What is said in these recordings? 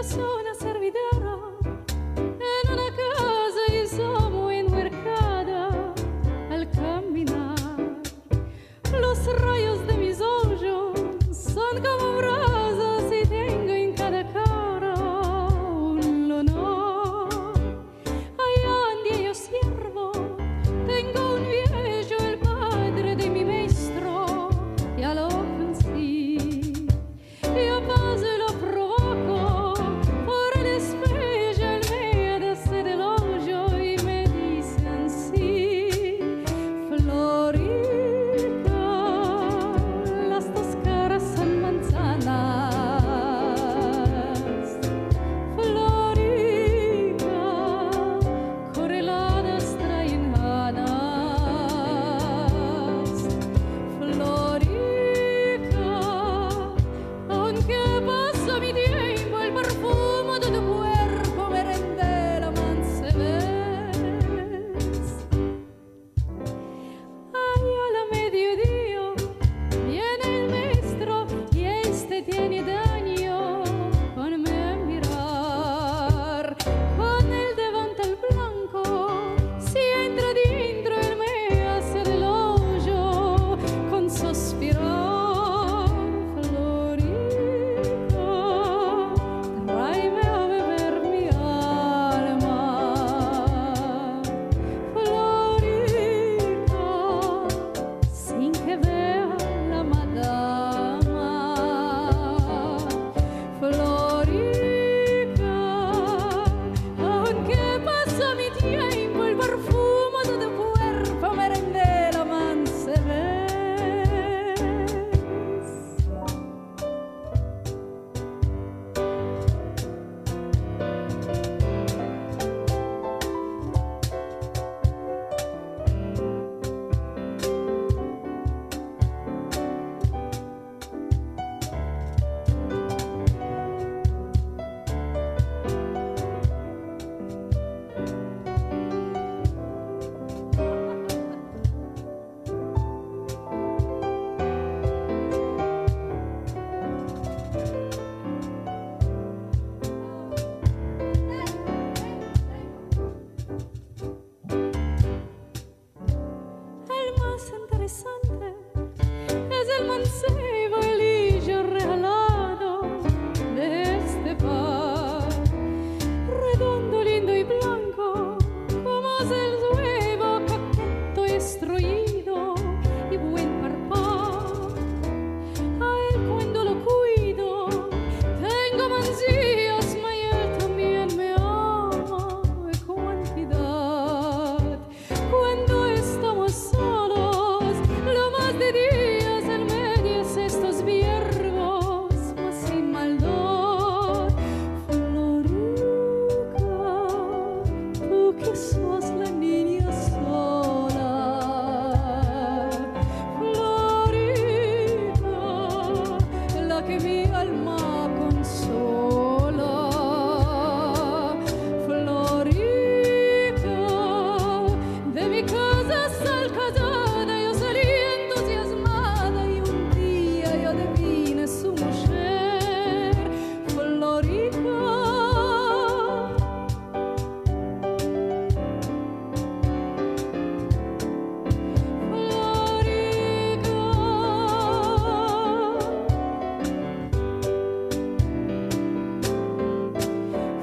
soy una servidora en una casa y soy muy enhuercada al caminar. Los rayos de mis ojos son como brasas y tengo en cada cara un honor. Allá donde yo sirvo tengo un viejo, el padre de mi maestro, ya lo conocí. Io paso e lo provoco por el espejo, él me hace del hoyo y me dicen sí. Florica, las dos caras son manzanas. Florica, correladas traen ganas. Florica, aunque pasa mi tiempo, el perfume de tu cuerpo me rende la mansebes. Ay, a la mediodía viene el maestro y este tiene daño con me mirar. Con el devante el blanco, si entra dentro él me hace del hoyo con suspirar. Florica, tráeme a beber mi alma. Florica, sin que vea la madama. Florica, aunque pasa mi tiempo, el perfume de tu cuerpo me rende la mansebes. El más interesante es el mancebo, el hillo regalado de este par. Redondo, lindo y blanco, como es el huevo, coqueto y destruido y buen parpar. A él cuando lo cuido tengo mancillas, mas él también me ama de cantidad. Cuando estamos solos, lo más de días él me dice estos verbos, mas sin maldad. Florica, tú que sos la niña sola. Florica, la que mi alma consola. Florica, de mi casa sal casada, yo salí entusiasmada y un día yo adivine su mujer. Florica,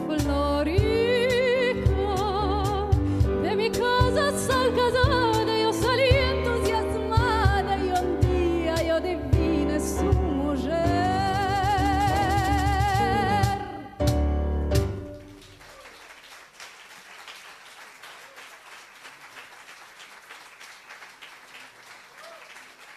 Florica, de mi casa sal casada.